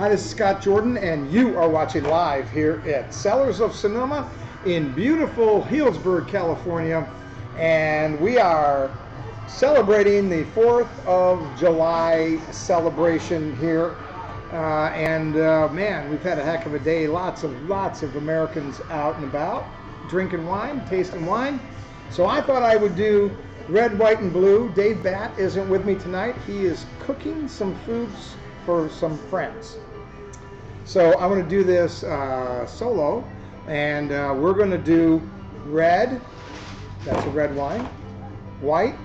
Hi, this is Scott Jordan, and you are watching live here at Cellars of Sonoma in beautiful Healdsburg, California. And we are celebrating the 4th of July celebration here. Man, we've had a heck of a day. Lots of Americans out and about, drinking wine, tasting wine. So I thought I would do red, white, and blue. Dave Batt isn't with me tonight. He is cooking some foods for some friends. So I'm going to do this solo, and we're going to do red, that's a red wine, white,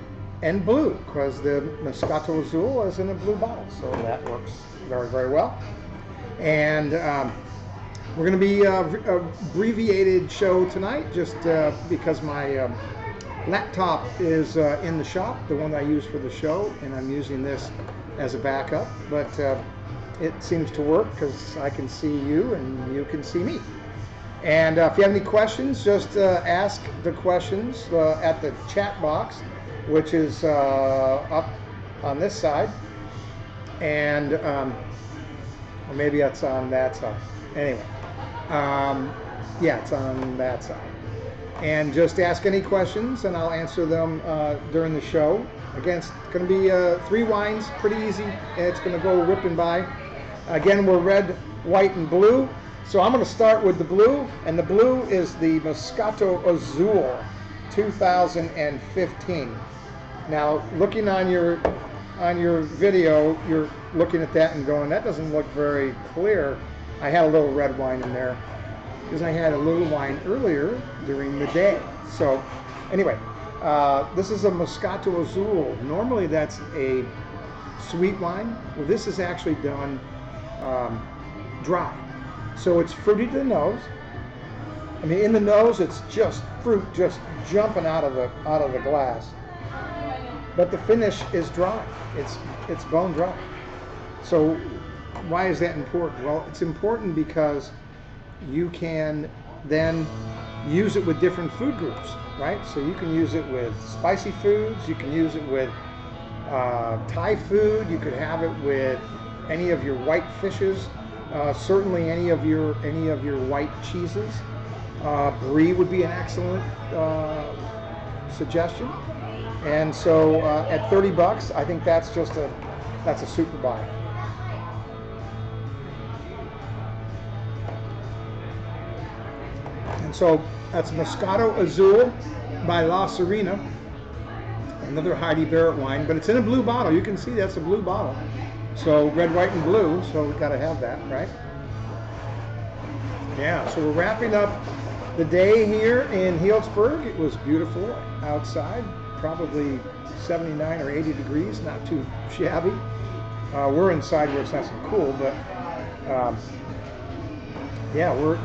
and blue, because the Moscato Azul is in a blue bottle, so that works very, very well. And we're going to be abbreviated show tonight, just because my laptop is in the shop, the one that I use for the show, and I'm using this as a backup, but it seems to work because I can see you and you can see me. And if you have any questions, just ask the questions at the chat box, which is up on this side, and or maybe it's on that side. Anyway, yeah, it's on that side. And just ask any questions and I'll answer them during the show. Again, it's going to be 3 wines, pretty easy, and it's going to go ripping by. Again, we're red, white, and blue. So I'm going to start with the blue, and the blue is the Moscato Azul 2015. Now, looking on your video, you're looking at that and going, that doesn't look very clear. I had a little red wine in there because I had a little wine earlier during the day. So anyway, this is a Moscato Azul. Normally that's a sweet wine. Well, this is actually done dry. So it's fruity to the nose. I mean, in the nose, it's just fruit just jumping out of the glass. But the finish is dry. It's bone dry. So why is that important? Well, it's important because you can then use it with different food groups, right? So you can use it with spicy foods. You can use it with Thai food. You could have it with any of your white fishes. Certainly any of your white cheeses. Brie would be an excellent suggestion. And so at $30, I think that's a super buy. And so that's Moscato Azul by La Serena, another Heidi Barrett wine, but it's in a blue bottle. You can see that's a blue bottle. So red, white, and blue, so we've got to have that, right? Yeah, so we're wrapping up the day here in Healdsburg. It was beautiful outside, probably 79 or 80 degrees, not too shabby. We're inside where it's nice and cool, but yeah, we're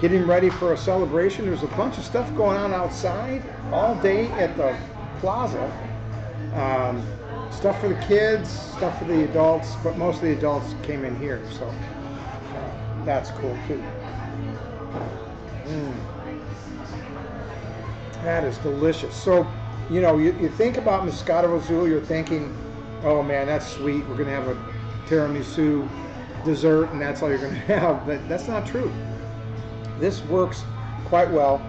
getting ready for a celebration. There's a bunch of stuff going on outside all day at the plaza. Stuff for the kids, stuff for the adults, but most of the adults came in here, so that's cool too. That is delicious. So, you know, you think about Moscato Azul, you're thinking, oh man, that's sweet. We're going to have a tiramisu dessert, and that's all you're going to have. But that's not true. This works quite well,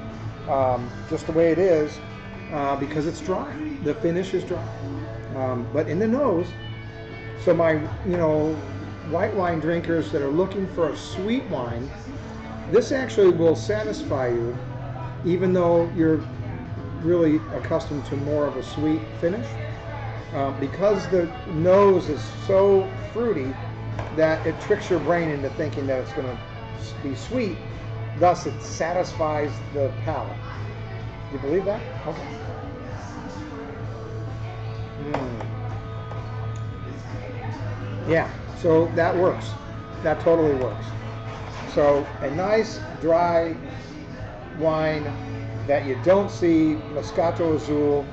just the way it is, because it's dry. The finish is dry. But in the nose, so my, white wine drinkers that are looking for a sweet wine, this actually will satisfy you, even though you're really accustomed to more of a sweet finish, because the nose is so fruity that it tricks your brain into thinking that it's going to be sweet. Thus, it satisfies the palate. Do you believe that? Okay. Yeah, so that works. That totally works. So a nice dry wine that you don't see, Moscato Azul,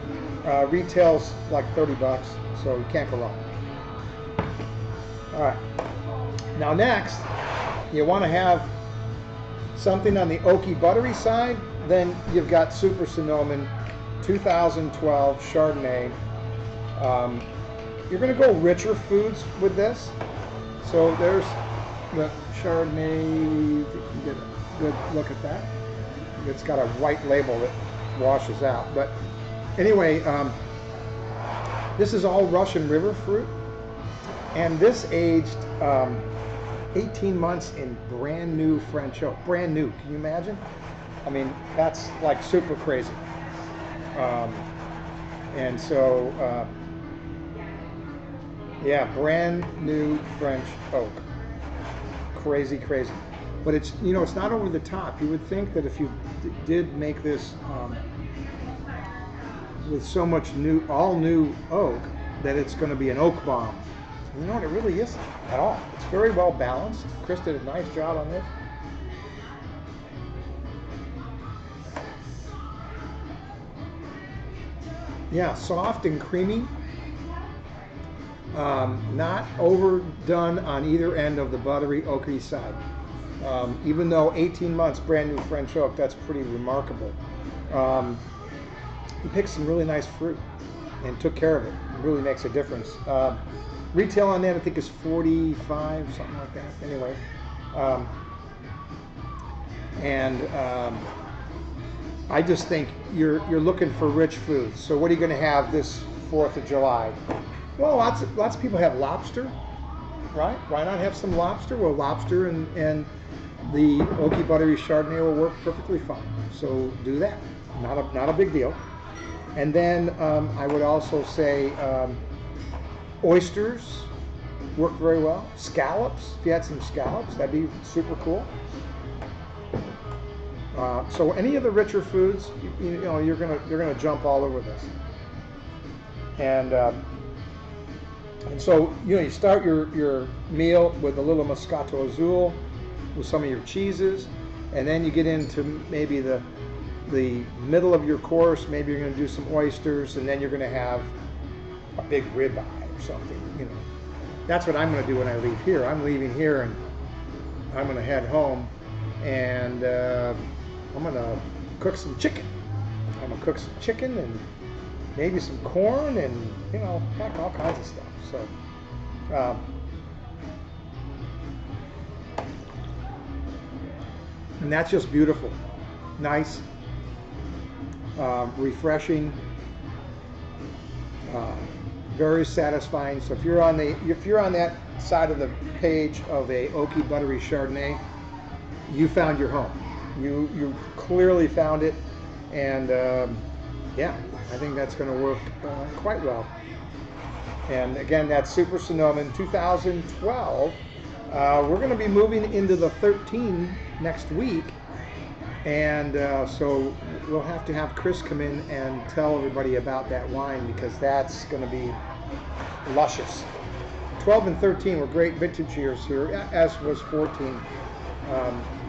retails like $30, so you can't go wrong. All right. Now next, you want to have something on the oaky buttery side. Then you've got Super Sonoma 2012 Chardonnay. You're going to go richer foods with this. So there's the Chardonnay. If you can get a good look at that. It's got a white label that washes out. But anyway, this is all Russian River fruit. And this aged 18 months in brand new French oak. Brand new, can you imagine? I mean, that's like super crazy. And so, yeah, brand new French oak. Crazy, crazy. But it's, you know, it's not over the top. You would think that if you did make this with so much new, all new oak, that it's going to be an oak bomb. You know what, it really isn't at all. It's very well balanced. Chris did a nice job on this. Yeah, soft and creamy. Not overdone on either end of the buttery, oaky side. Even though 18 months brand new French oak, that's pretty remarkable. He picked some really nice fruit and took care of it. It really makes a difference. Retail on that, I think, is $45, something like that. Anyway, I just think you're looking for rich foods. So what are you going to have this 4th of July? Well, lots of people have lobster, right? Why not have some lobster? Well, lobster and the oaky buttery Chardonnay will work perfectly fine. So do that. Not a big deal. And then I would also say oysters work very well. Scallops, if you had some scallops, that'd be super cool. So any of the richer foods, you know, you're gonna jump all over this. And so, you know, you start your meal with a little Moscato Azul with some of your cheeses, and then you get into maybe the middle of your course. Maybe you're going to do some oysters, and then you're going to have a big ribeye or something. You know, that's what I'm going to do when I leave here. I'm leaving here, and I'm going to head home, and I'm going to cook some chicken. I'm going to cook some chicken and maybe some corn, and, you know, heck, all kinds of stuff. So, and that's just beautiful, nice, refreshing, very satisfying. So if you're on that side of the page of a oaky buttery Chardonnay, you found your home. You clearly found it, and yeah, I think that's going to work quite well. And again, that's Super Sonoma in 2012. We're going to be moving into the 13 next week, and so we'll have to have Chris come in and tell everybody about that wine, because that's going to be luscious. 12 and 13 were great vintage years here, as was 14.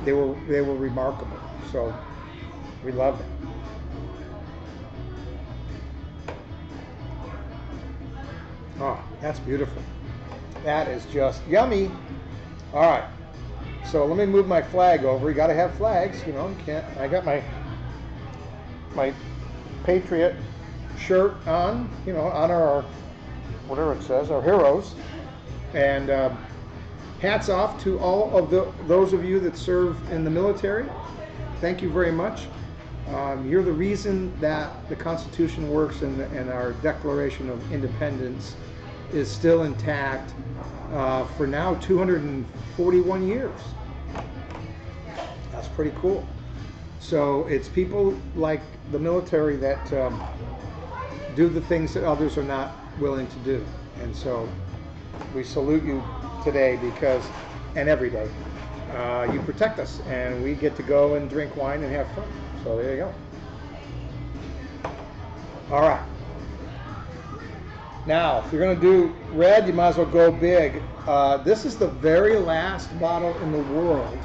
They were remarkable, so we love them. Oh, that's beautiful. That is just yummy. All right, so let me move my flag over. You got to have flags, you know. You can't. I got my Patriot shirt on, you know, honor our, whatever it says, our heroes. And hats off to all of those of you that serve in the military. Thank you very much. You're the reason that the Constitution works, and our Declaration of Independence is still intact for now 241 years. That's pretty cool. So it's people like the military that do the things that others are not willing to do. And so we salute you today, because, and every day, you protect us, and we get to go and drink wine and have fun. So there you go. All right. Now, if you're going to do red, you might as well go big. This is the very last bottle in the world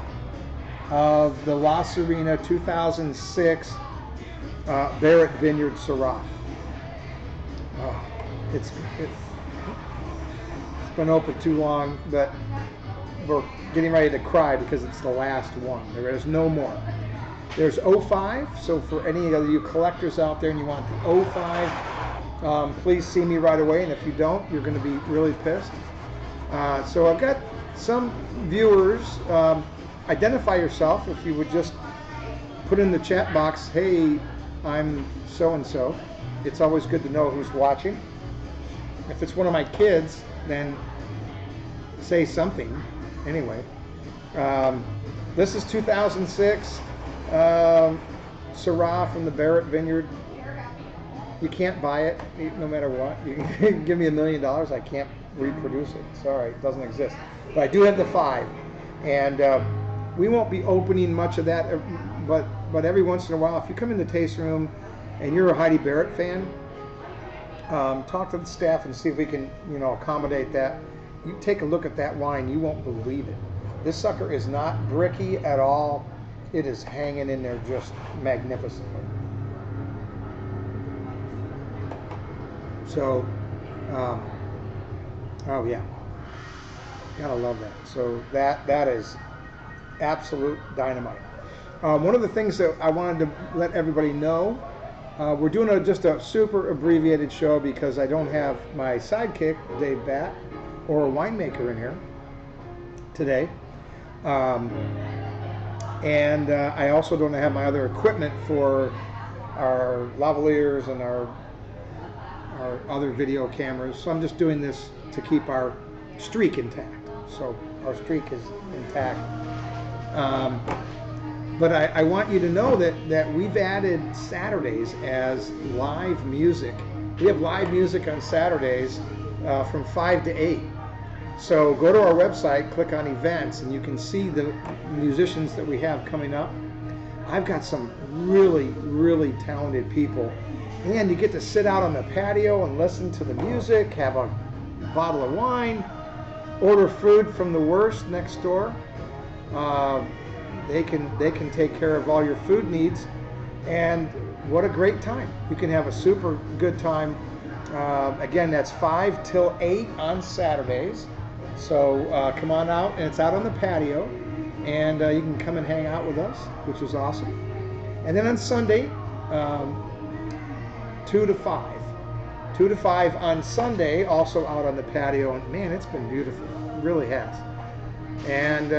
of the La Serena 2006 Barrett Vineyard Syrah. Oh, it's been open too long, but we're getting ready to cry because it's the last one. There is no more. There's 05, so for any of you collectors out there and you want the 05, please see me right away, and if you don't, you're going to be really pissed. So I've got some viewers, identify yourself. If you would just put in the chat box, hey, I'm so-and-so. It's always good to know who's watching. If it's one of my kids, then say something. Anyway, this is 2006 Syrah from the Barrett Vineyard. You can't buy it no matter what. You can give me $1 million, I can't reproduce it. Sorry, it doesn't exist. But I do have the 5, and we won't be opening much of that. But every once in a while, if you come in the taste room and you're a Heidi Barrett fan, talk to the staff and see if we can, accommodate that. You take a look at that wine, you won't believe it. This sucker is not bricky at all. It is hanging in there just magnificently. So, oh yeah, gotta love that. So that is absolute dynamite. One of the things that I wanted to let everybody know, we're doing just a super abbreviated show because I don't have my sidekick, Dave Batt, or a winemaker in here today. And I also don't have my other equipment for our lavaliers and our other video cameras. So I'm just doing this to keep our streak intact. So our streak is intact. But I want you to know that we've added Saturdays as live music. We have live music on Saturdays from 5 to 8. So go to our website, click on events, and you can see the musicians that we have coming up. I've got some really, really talented people. And you get to sit out on the patio and listen to the music, have a bottle of wine, order food from the Worst next door. They can take care of all your food needs, and what a great time. You can have a super good time. Again, that's 5 till 8 on Saturdays. So come on out, and it's out on the patio, and you can come and hang out with us, which is awesome. And then on Sunday, 2 to 5. 2 to 5 on Sunday, also out on the patio, and man, it's been beautiful. It really has. And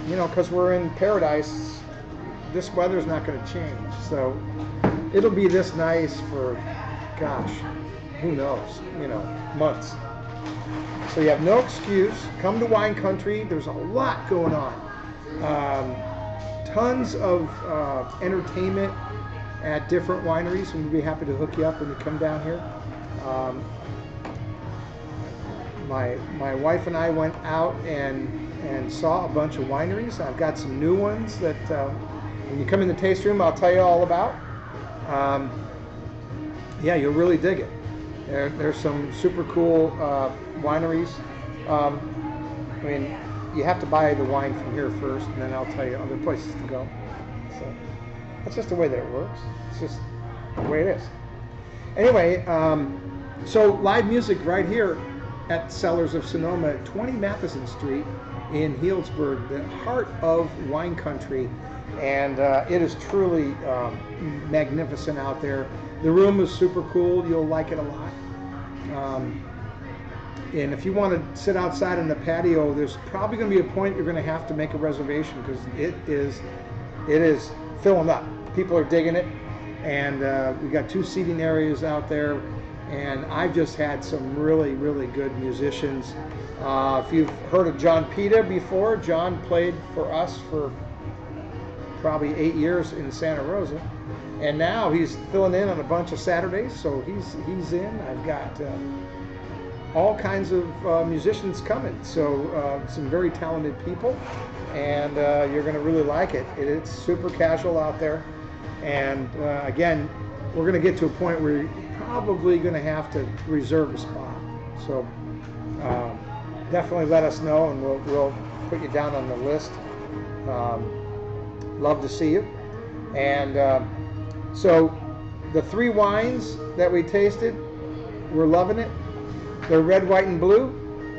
because we're in paradise, this weather's not going to change. So it'll be this nice for, gosh, who knows, months. So you have no excuse. Come to Wine Country. There's a lot going on. Tons of entertainment at different wineries, and we'd be happy to hook you up when you come down here. My wife and I went out and saw a bunch of wineries. I've got some new ones that when you come in the taste room, I'll tell you all about. Yeah, you'll really dig it. There's some super cool wineries. I mean, you have to buy the wine from here first, and then I'll tell you other places to go. So that's just the way that it works. It's just the way it is. Anyway, so live music right here at Cellars of Sonoma at 20 Matheson Street in Healdsburg, the heart of wine country. And it is truly magnificent out there. The room is super cool. You'll like it a lot. And if you want to sit outside on the patio, there's probably going to be a point you're going to have to make a reservation because it is filling up. People are digging it, and we got 2 seating areas out there. And I've just had some really, really good musicians. If you've heard of John Pita before, John played for us for probably 8 years in Santa Rosa, and now he's filling in on a bunch of Saturdays. So he's in. I've got all kinds of musicians coming. So some very talented people, and you're going to really like it. It's super casual out there, and again, we're going to get to a point where you're probably going to have to reserve a spot. So definitely let us know, and we'll put you down on the list. Love to see you. And so the 3 wines that we tasted, we're loving it. They're red, white, and blue.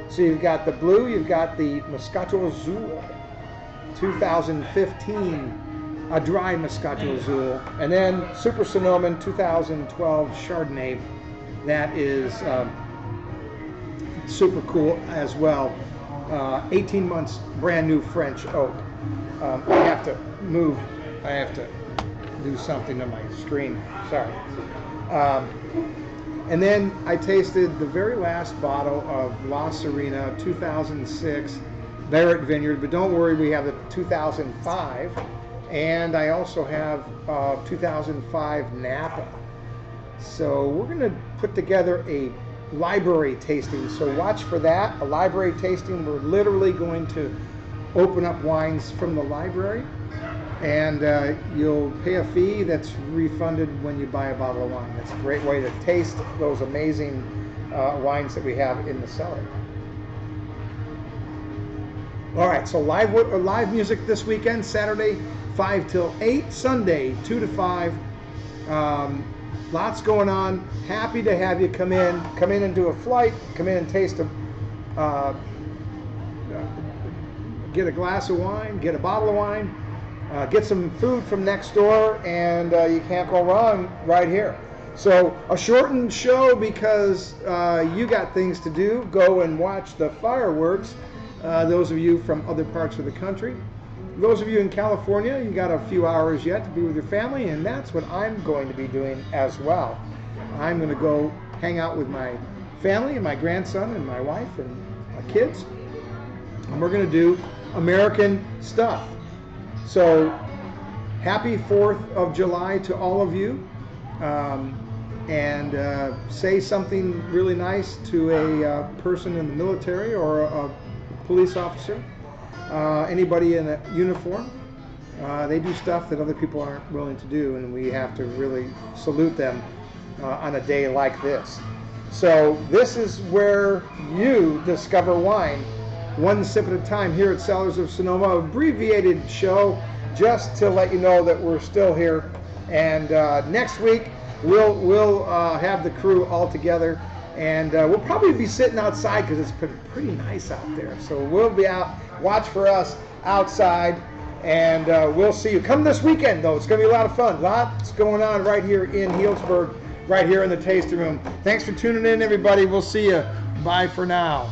So you've got the blue, you've got the Moscato Azul 2015, a dry Moscato Azul, and then Super Sonoma 2012 Chardonnay. That is super cool as well. 18 months brand new French oak. I have to move. I have to do something on my screen. Sorry. And then I tasted the very last bottle of La Serena 2006 Barrett Vineyard, but don't worry, we have the 2005, and I also have 2005 Napa. So we're going to put together a library tasting, so watch for that. A library tasting, we're literally going to open up wines from the library, and you'll pay a fee that's refunded when you buy a bottle of wine. That's a great way to taste those amazing wines that we have in the cellar. All right, so live music this weekend, Saturday 5 till 8, Sunday 2 to 5. Lots going on. Happy to have you come in and do a flight, come in and taste get a glass of wine, get a bottle of wine, get some food from next door, and you can't go wrong right here. So a shortened show because you got things to do. Go and watch the fireworks. Those of you from other parts of the country. Those of you in California, you got a few hours yet to be with your family, and that's what I'm going to be doing as well. I'm going to go hang out with my family and my grandson and my wife and my kids, and we're going to do American stuff. So happy 4th of July to all of you, and say something really nice to a person in the military or a police officer, anybody in a uniform. They do stuff that other people aren't willing to do, and we have to really salute them on a day like this. So this is where you discover wine, one sip at a time, here at Cellars of Sonoma. Abbreviated show just to let you know that we're still here, and next week we'll have the crew all together. And we'll probably be sitting outside because it's pretty nice out there. So we'll be out. Watch for us outside, and we'll see you. Come this weekend, though. It's going to be a lot of fun. Lots going on right here in Healdsburg, right here in the tasting room. Thanks for tuning in, everybody. We'll see you. Bye for now.